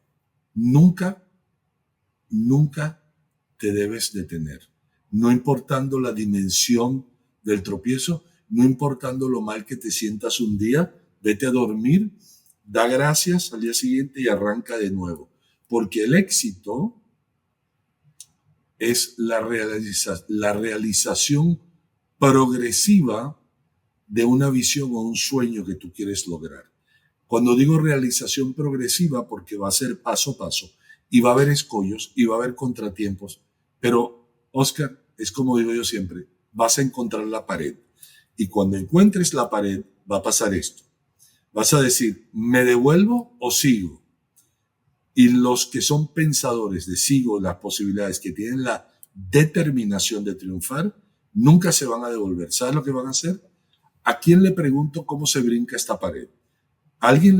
S1: Nunca te debes detener. No importando la dimensión del tropiezo, no importando lo mal que te sientas un día, vete a dormir, da gracias al día siguiente y arranca de nuevo. Porque el éxito es la realización progresiva de una visión o un sueño que tú quieres lograr. Cuando digo realización progresiva, porque va a ser paso a paso, y va a haber escollos, y va a haber contratiempos, pero, Oscar, es como digo yo siempre, vas a encontrar la pared, y cuando encuentres la pared, va a pasar esto. Vas a decir, ¿me devuelvo o sigo? Y los que son pensadores de sigo las posibilidades, que tienen la determinación de triunfar, nunca se van a devolver. ¿Sabes lo que van a hacer? ¿A quién le pregunto cómo se brinca esta pared? ¿Alguien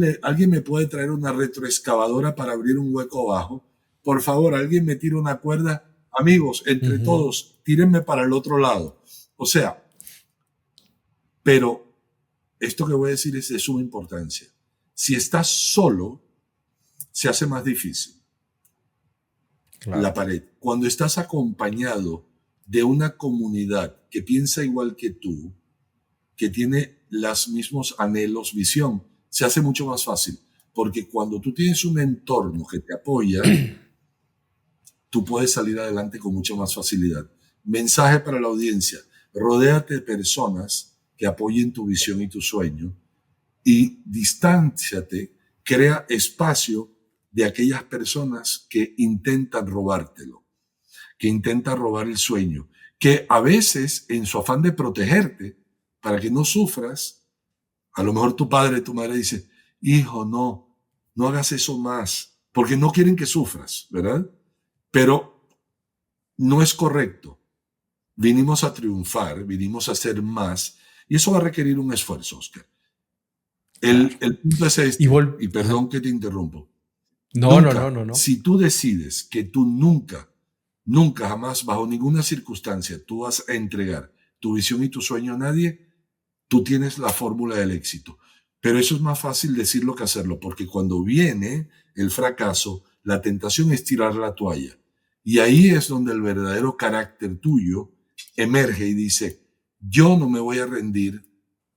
S1: me puede traer una retroexcavadora para abrir un hueco abajo? Por favor, alguien me tira una cuerda. Amigos, entre todos, tírenme para el otro lado. O sea, pero esto que voy a decir es de suma importancia. Si estás solo, se hace más difícil. Claro. La pared. Cuando estás acompañado de una comunidad que piensa igual que tú, que tiene los mismos anhelos, visión, se hace mucho más fácil. Porque cuando tú tienes un entorno que te apoya, tú puedes salir adelante con mucha más facilidad. Mensaje para la audiencia. Rodéate de personas que apoyen tu visión y tu sueño y distánciate, crea espacio de aquellas personas que intentan robártelo, que intentan robar el sueño, que a veces en su afán de protegerte, para que no sufras, a lo mejor tu padre, tu madre dice, hijo, no hagas eso más, porque no quieren que sufras, ¿verdad? Pero no es correcto. Vinimos a triunfar, vinimos a hacer más, y eso va a requerir un esfuerzo, Oscar. El punto es este, y perdón que te interrumpo. No. Si tú decides que tú nunca, jamás, bajo ninguna circunstancia, tú vas a entregar tu visión y tu sueño a nadie, tú tienes la fórmula del éxito. Pero eso es más fácil decirlo que hacerlo, porque cuando viene el fracaso, la tentación es tirar la toalla. Y ahí es donde el verdadero carácter tuyo emerge y dice, yo no me voy a rendir,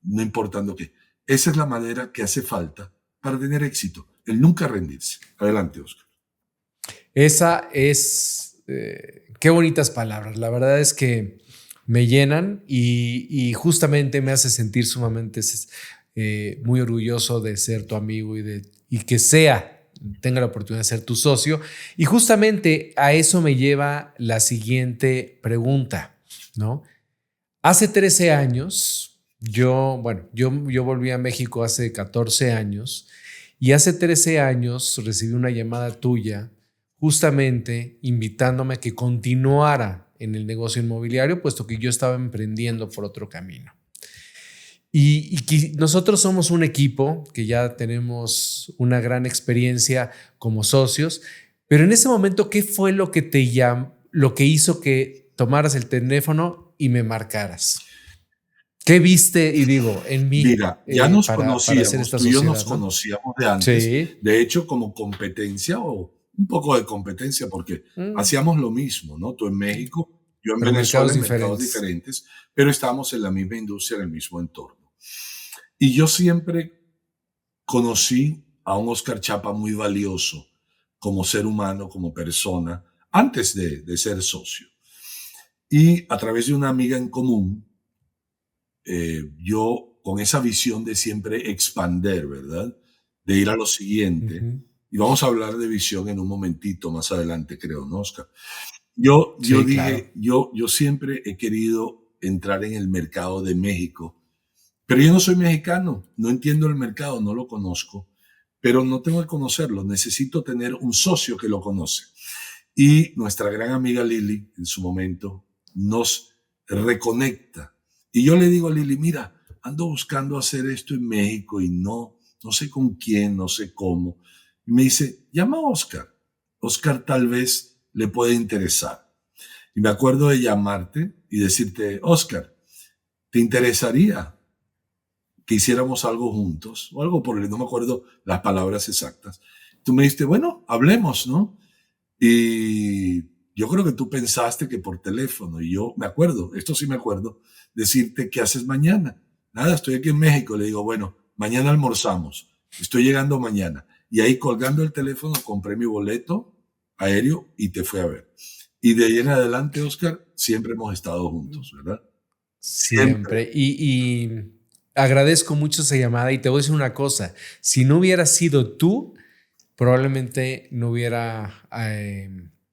S1: no importando qué. Esa es la manera que hace falta para tener éxito, el nunca rendirse. Adelante, Oscar.
S2: Esa es, qué bonitas palabras. La verdad es que me llenan y justamente me hace sentir sumamente muy orgulloso de ser tu amigo y que sea tenga la oportunidad de ser tu socio. Y justamente a eso me lleva la siguiente pregunta, ¿no? Hace 13 años, yo volví a México hace 14 años y hace 13 años recibí una llamada tuya justamente invitándome a que continuara en el negocio inmobiliario, puesto que yo estaba emprendiendo por otro camino. Y nosotros somos un equipo que ya tenemos una gran experiencia como socios, pero en ese momento, ¿qué fue lo que lo que hizo que tomaras el teléfono y me marcaras? ¿Qué viste y digo en mí
S1: Mira, ya nos
S2: para hacer
S1: conocíamos,
S2: esta
S1: tú y yo nos
S2: sociedad, ¿no?
S1: conocíamos de antes,
S2: Sí.
S1: de hecho como competencia o un poco de competencia porque
S2: Mm.
S1: hacíamos lo mismo, ¿no? Tú en México, yo en
S2: Pero
S1: Venezuela,
S2: mercados
S1: en mercados
S2: diferentes.
S1: diferentes, pero estábamos en la misma industria, en el mismo entorno. Y yo siempre conocí a un Oscar Chapa muy valioso como ser humano, como persona, antes de ser socio. Y a través de una amiga en común, yo con esa visión de siempre expander, ¿verdad? De ir a lo siguiente.
S2: Ujú.
S1: Y vamos a hablar de visión en un momentito más adelante, creo, ¿no, Oscar? Yo
S2: Sí, claro.
S1: dije, yo siempre he querido entrar en el mercado de México, pero yo no soy mexicano, no entiendo el mercado, no lo conozco, pero no tengo que conocerlo, necesito tener un socio que lo conoce. Y nuestra gran amiga Lili, en su momento, nos reconecta. Y yo le digo a Lili, mira, ando buscando hacer esto en México y no sé con quién, no sé cómo. Y me dice, llama a Oscar. Oscar tal vez le puede interesar. Y me acuerdo de llamarte y decirte, Oscar, ¿te interesaría que hiciéramos algo juntos? O algo por el, no me acuerdo las palabras exactas. Tú me dijiste, bueno, hablemos, ¿no? Y yo creo que tú pensaste que por teléfono, y yo me acuerdo, esto sí me acuerdo, decirte, ¿qué haces mañana? Nada, estoy aquí en México. Le digo, bueno, mañana almorzamos, estoy llegando mañana. Y ahí colgando el teléfono compré mi boleto aéreo y te fui a ver. Y de ahí en adelante, Oscar, siempre hemos estado juntos, ¿verdad? Siempre.
S2: Siempre. Y agradezco mucho esa llamada y te voy a decir una cosa. Si no hubiera sido tú, probablemente no hubiera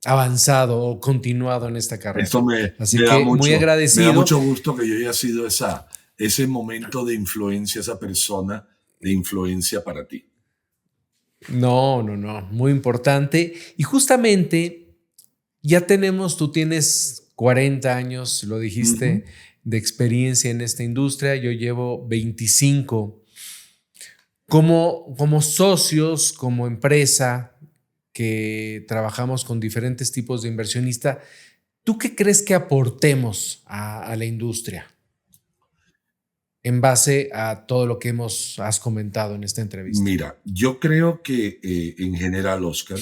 S2: avanzado o continuado en esta
S1: Esto
S2: carrera. Así que muy
S1: me da
S2: agradecido.
S1: mucho gusto que yo haya sido ese momento de influencia, esa persona de influencia para ti.
S2: No, no, no, muy importante. Y justamente tú tienes 40 años, lo
S1: Ujú.
S2: dijiste, de experiencia en esta industria. Yo llevo 25. Como socios, como empresa que trabajamos con diferentes tipos de inversionista, ¿tú qué crees que aportemos a la industria en base a todo lo que has comentado en esta entrevista?
S1: Mira, yo creo que en general, Oscar,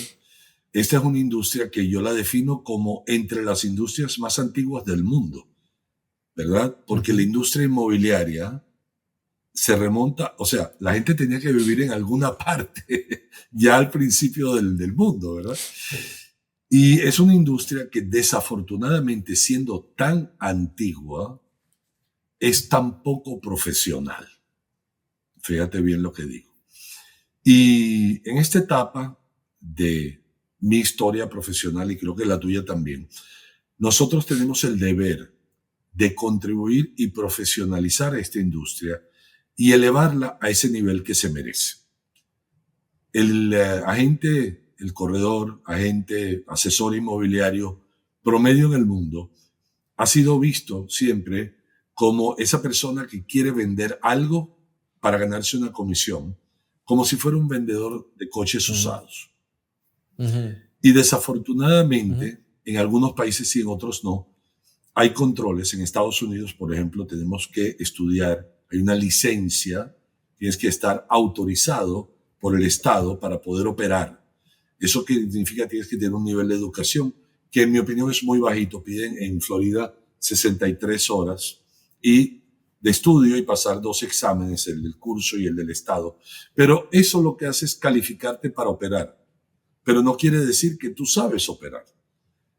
S1: esta es una industria que yo la defino como entre las industrias más antiguas del mundo, ¿verdad? Porque la
S2: Ujú.
S1: industria inmobiliaria se remonta, o sea, la gente tenía que vivir en alguna parte ya al principio del mundo, ¿verdad? Y es una industria que desafortunadamente, siendo tan antigua, es tan poco profesional. Fíjate bien lo que digo. Y en esta etapa de mi historia profesional, y creo que la tuya también, nosotros tenemos el deber de contribuir y profesionalizar a esta industria y elevarla a ese nivel que se merece. El agente, el corredor, agente, asesor inmobiliario promedio en el mundo ha sido visto siempre como esa persona que quiere vender algo para ganarse una comisión, como si fuera un vendedor de coches
S2: Ujú.
S1: usados.
S2: Ujú.
S1: Y
S2: Ujú.
S1: desafortunadamente, en algunos países y en otros no, hay controles. En Estados Unidos, por ejemplo, tenemos que estudiar, hay una licencia, tienes que estar autorizado por el Estado para poder operar. Eso que significa que tienes que tener un nivel de educación que en mi opinión es muy bajito. Piden en Florida 63 horas y de estudio y pasar 2 exámenes, el del curso y el del Estado. Pero eso lo que hace es calificarte para operar, pero no quiere decir que tú sabes operar.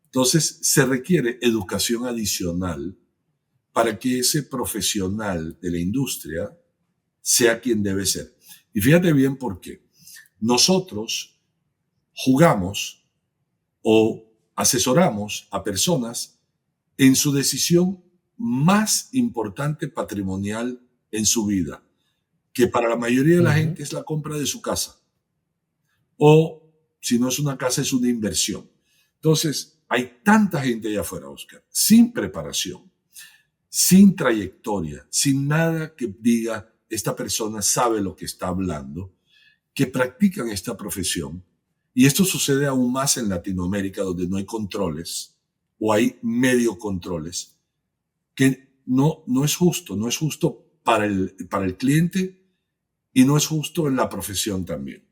S1: Entonces se requiere educación adicional para que ese profesional de la industria sea quien debe ser. Y fíjate bien por qué. Nosotros jugamos o asesoramos a personas en su decisión más importante patrimonial en su vida, que para la mayoría de la gente es la compra de su casa. O si no es una casa, es una inversión. Entonces, hay tanta gente allá afuera, Oscar, sin preparación, sin trayectoria, sin nada que diga, esta persona sabe lo que está hablando, que practican esta profesión. Y esto sucede aún más en Latinoamérica, donde no hay controles o hay medio controles, que no es justo. No es justo para el cliente y no es justo en la profesión también.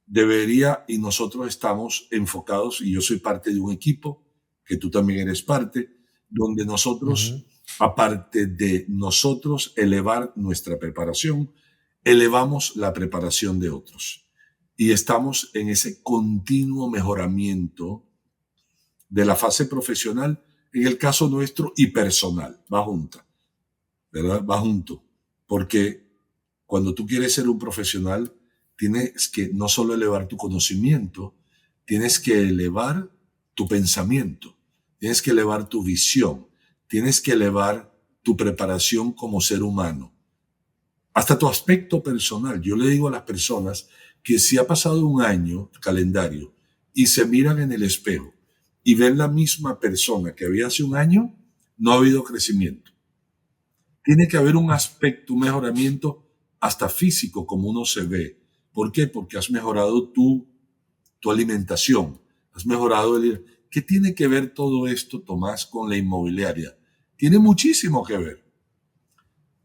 S1: Debería, y nosotros estamos enfocados, y yo soy parte de un equipo, que tú también eres parte, donde nosotros, aparte de nosotros elevar nuestra preparación, elevamos la preparación de otros. Y estamos en ese continuo mejoramiento de la fase profesional, en el caso nuestro, y personal, va junta, ¿verdad? Va junto, porque cuando tú quieres ser un profesional, tienes que no solo elevar tu conocimiento, tienes que elevar tu pensamiento, tienes que elevar tu visión, tienes que elevar tu preparación como ser humano, hasta tu aspecto personal. Yo le digo a las personas que si ha pasado un año calendario y se miran en el espejo y ven la misma persona que había hace un año, no ha habido crecimiento. Tiene que haber un aspecto, un mejoramiento hasta físico, como uno se ve. ¿Por qué? Porque has mejorado tu alimentación, has mejorado ¿Qué tiene que ver todo esto, Tomás, con la inmobiliaria? Tiene muchísimo que ver.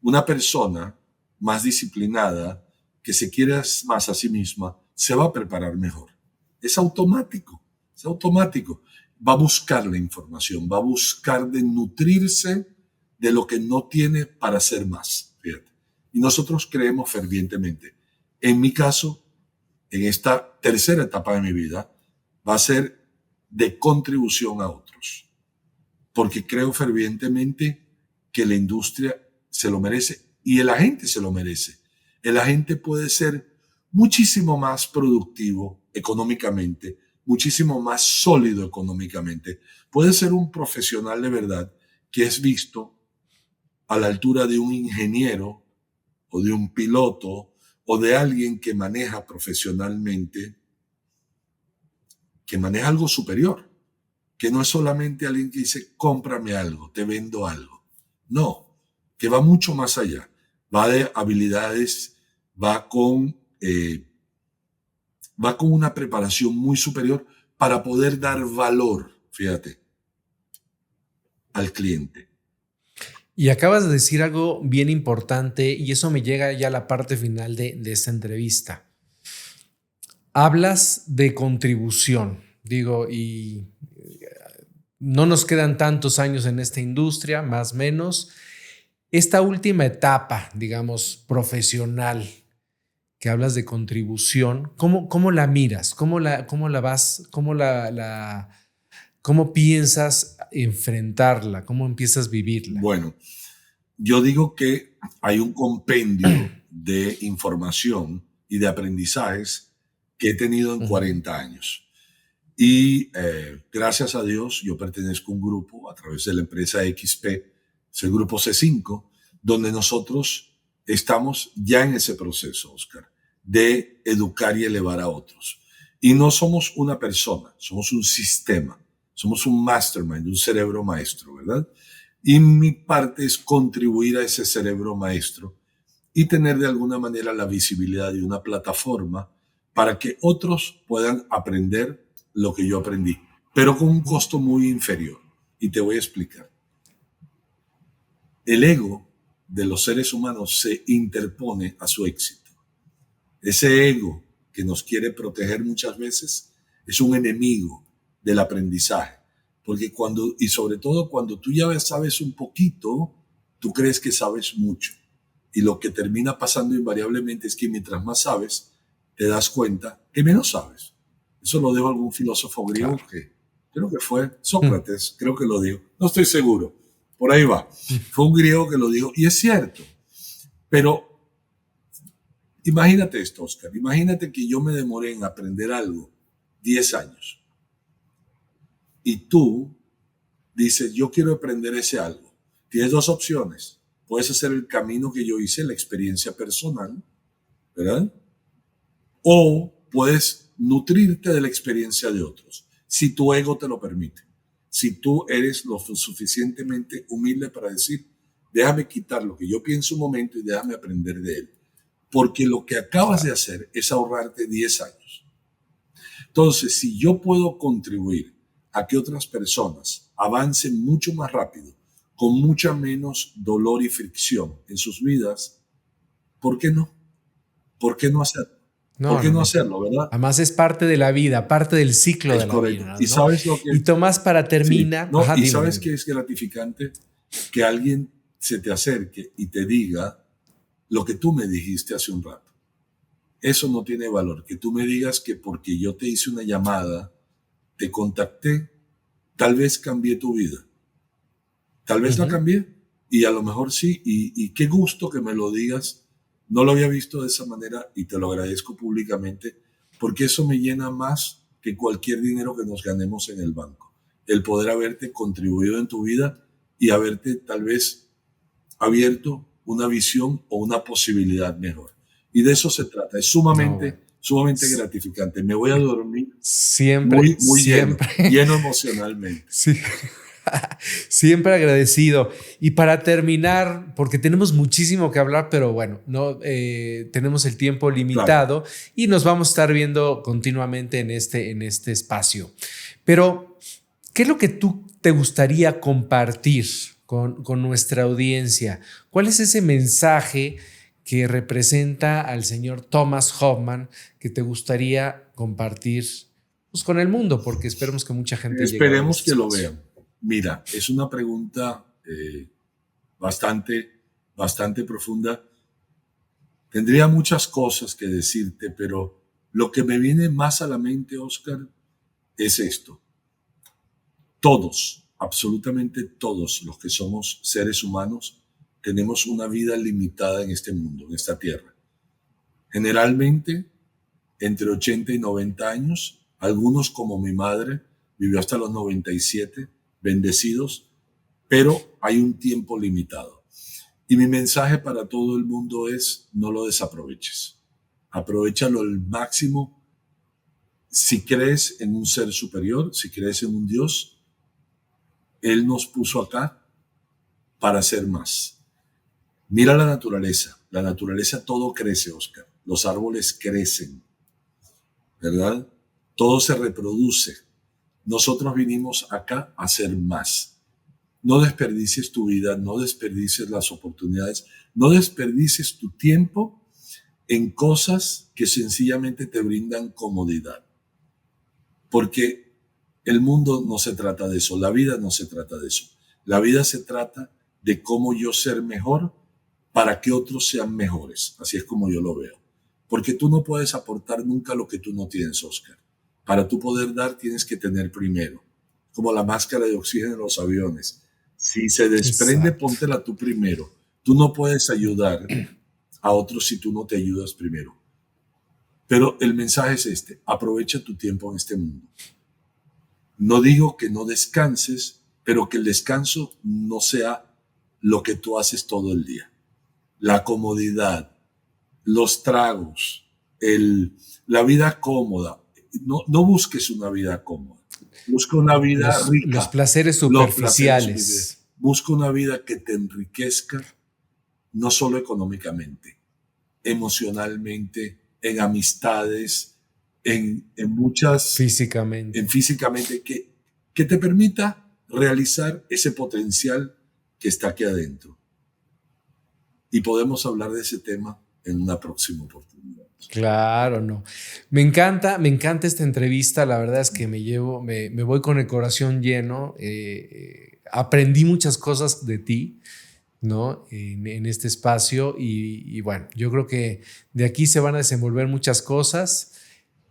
S1: Una persona más disciplinada, que se quiere más a sí misma, se va a preparar mejor. Es automático, es automático. Va a buscar la información, va a buscar de nutrirse de lo que no tiene para hacer más. Fíjate. Y nosotros creemos fervientemente. En mi caso, en esta tercera etapa de mi vida, va a ser de contribución a otros. Porque creo fervientemente que la industria se lo merece y el agente se lo merece. El agente puede ser muchísimo más productivo económicamente, muchísimo más sólido económicamente. Puede ser un profesional de verdad que es visto a la altura de un ingeniero o de un piloto o de alguien que maneja profesionalmente, que maneja algo superior, que no es solamente alguien que dice, cómprame algo, te vendo algo. No, que va mucho más allá. Va de habilidades, va con una preparación muy superior para poder dar valor, fíjate, al cliente.
S2: Y acabas de decir algo bien importante y eso me llega ya a la parte final de esta entrevista. Hablas de contribución, digo, y no nos quedan tantos años en esta industria, más o menos. Esta última etapa, digamos, profesional, que hablas de contribución, ¿cómo la miras? ¿Cómo la vas? ¿Cómo piensas enfrentarla? ¿Cómo empiezas a vivirla?
S1: Bueno, yo digo que hay un compendio de información y de aprendizajes que he tenido en 40 años. Y gracias a Dios, yo pertenezco a un grupo a través de la empresa XP, es el grupo C5, donde nosotros estamos ya en ese proceso, Oscar, de educar y elevar a otros. Y no somos una persona, somos un sistema, somos un mastermind, un cerebro maestro, ¿verdad? Y mi parte es contribuir a ese cerebro maestro y tener de alguna manera la visibilidad de una plataforma para que otros puedan aprender lo que yo aprendí, pero con un costo muy inferior. Y te voy a explicar. El ego de los seres humanos se interpone a su éxito. Ese ego que nos quiere proteger muchas veces es un enemigo del aprendizaje. Porque y sobre todo cuando tú ya sabes un poquito, tú crees que sabes mucho. Y lo que termina pasando invariablemente es que mientras más sabes, te das cuenta que menos sabes. Eso lo dijo algún filósofo griego, claro, que creo que fue Sócrates, creo que lo dijo. No estoy seguro, por ahí va. Fue un griego que lo dijo y es cierto. Pero imagínate esto, Oscar. Imagínate que yo me demoré en aprender algo 10 años y tú dices, yo quiero aprender ese algo, tienes dos opciones. Puedes hacer el camino que yo hice, la experiencia personal, ¿verdad? O puedes nutrirte de la experiencia de otros, si tu ego te lo permite. Si tú eres lo suficientemente humilde para decir, déjame quitar lo que yo pienso un momento y déjame aprender de él. Porque lo que acabas de hacer es ahorrarte 10 años. Entonces, si yo puedo contribuir a que otras personas avancen mucho más rápido, con mucha menos dolor y fricción en sus vidas, ¿por qué no? ¿Por qué no hacerlo? ¿Por qué no hacerlo, verdad?
S2: Además es parte de la vida, parte del ciclo
S1: Es
S2: de la
S1: correcto.
S2: vida, ¿no?
S1: Y sabes lo que...
S2: Y Tomás, para terminar...
S1: Sí, no,
S2: Ajá,
S1: y
S2: dime,
S1: sabes
S2: dime.
S1: que es gratificante que alguien se te acerque y te diga lo que tú me dijiste hace un rato. Eso no tiene valor. Que tú me digas que porque yo te hice una llamada, te contacté, tal vez cambié tu vida. Tal vez la cambié. Y a lo mejor sí. Y qué gusto que me lo digas. No lo había visto de esa manera y te lo agradezco públicamente porque eso me llena más que cualquier dinero que nos ganemos en el banco. El poder haberte contribuido en tu vida y haberte tal vez abierto una visión o una posibilidad mejor. Y de eso se trata. Es sumamente gratificante. Me voy a dormir
S2: siempre
S1: lleno emocionalmente.
S2: Sí. Siempre agradecido. Y para terminar, porque tenemos muchísimo que hablar, pero bueno, no tenemos el tiempo limitado, claro, y nos vamos a estar viendo continuamente en este espacio. Pero, ¿qué es lo que tú te gustaría compartir con nuestra audiencia? ¿Cuál es ese mensaje que representa al señor Thomas Hoffmann que te gustaría compartir, pues, con el mundo? Porque esperemos que mucha gente
S1: esperemos que lo vean. Mira, es una pregunta bastante profunda. Tendría muchas cosas que decirte, pero lo que me viene más a la mente, Oscar, es esto. Todos, absolutamente todos los que somos seres humanos, tenemos una vida limitada en este mundo, en esta tierra. Generalmente, entre 80 y 90 años, algunos como mi madre, vivió hasta los 97, bendecidos, pero hay un tiempo limitado. Y mi mensaje para todo el mundo es, no lo desaproveches. Aprovéchalo al máximo. Si crees en un ser superior, si crees en un Dios, Él nos puso acá para hacer más. Mira la naturaleza. La naturaleza todo crece, Oscar. Los árboles crecen, ¿verdad? Todo se reproduce. Nosotros vinimos acá a hacer más. No desperdicies tu vida, no desperdicies las oportunidades, no desperdicies tu tiempo en cosas que sencillamente te brindan comodidad. Porque el mundo no se trata de eso, la vida no se trata de eso. La vida se trata de cómo yo ser mejor para que otros sean mejores. Así es como yo lo veo. Porque tú no puedes aportar nunca lo que tú no tienes, Oscar. Para tú poder dar, tienes que tener primero. Como la máscara de oxígeno en los aviones. Si se desprende, exacto, póntela tú primero. Tú no puedes ayudar a otros si tú no te ayudas primero. Pero el mensaje es este. Aprovecha tu tiempo en este mundo. No digo que no descanses, pero que el descanso no sea lo que tú haces todo el día. La comodidad, los tragos, la vida cómoda. No busques una vida cómoda. Busca una vida rica.
S2: Los placeres superficiales.
S1: Busca una vida que te enriquezca, no solo económicamente, emocionalmente, en amistades, en muchas...
S2: Físicamente.
S1: En físicamente, que te permita realizar ese potencial que está aquí adentro. Y podemos hablar de ese tema en una próxima oportunidad.
S2: Claro, no. Me encanta esta entrevista. La verdad es que me voy con el corazón lleno. Aprendí muchas cosas de ti, ¿no? En este espacio y bueno, yo creo que de aquí se van a desenvolver muchas cosas.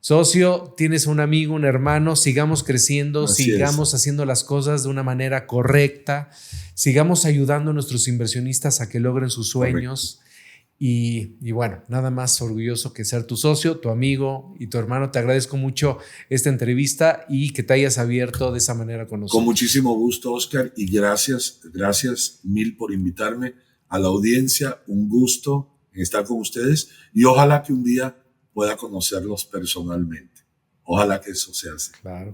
S2: Socio, tienes un amigo, un hermano, sigamos creciendo, sigamos haciendo las cosas de una manera correcta, sigamos ayudando a nuestros inversionistas a que logren sus sueños. Correcto. Y bueno, nada más orgulloso que ser tu socio, tu amigo y tu hermano. Te agradezco mucho esta entrevista y que te hayas abierto de esa manera con nosotros.
S1: Con muchísimo gusto, Oscar, y gracias mil por invitarme. A la audiencia, un gusto estar con ustedes y ojalá que un día pueda conocerlos personalmente. Ojalá que eso se hace.
S2: Claro.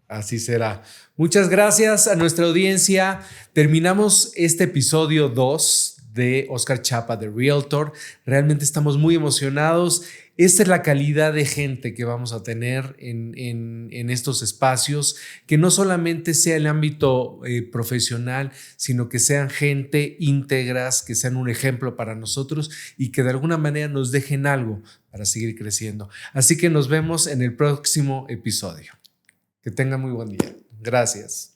S2: Así será. Muchas gracias a nuestra audiencia. Terminamos este episodio 2 de Oscar Chapa, de Realtor. Realmente estamos muy emocionados. Esta es la calidad de gente que vamos a tener en estos espacios, que no solamente sea el ámbito profesional, sino que sean gente íntegras, que sean un ejemplo para nosotros y que de alguna manera nos dejen algo para seguir creciendo. Así que nos vemos en el próximo episodio. Que tengan muy buen día. Gracias.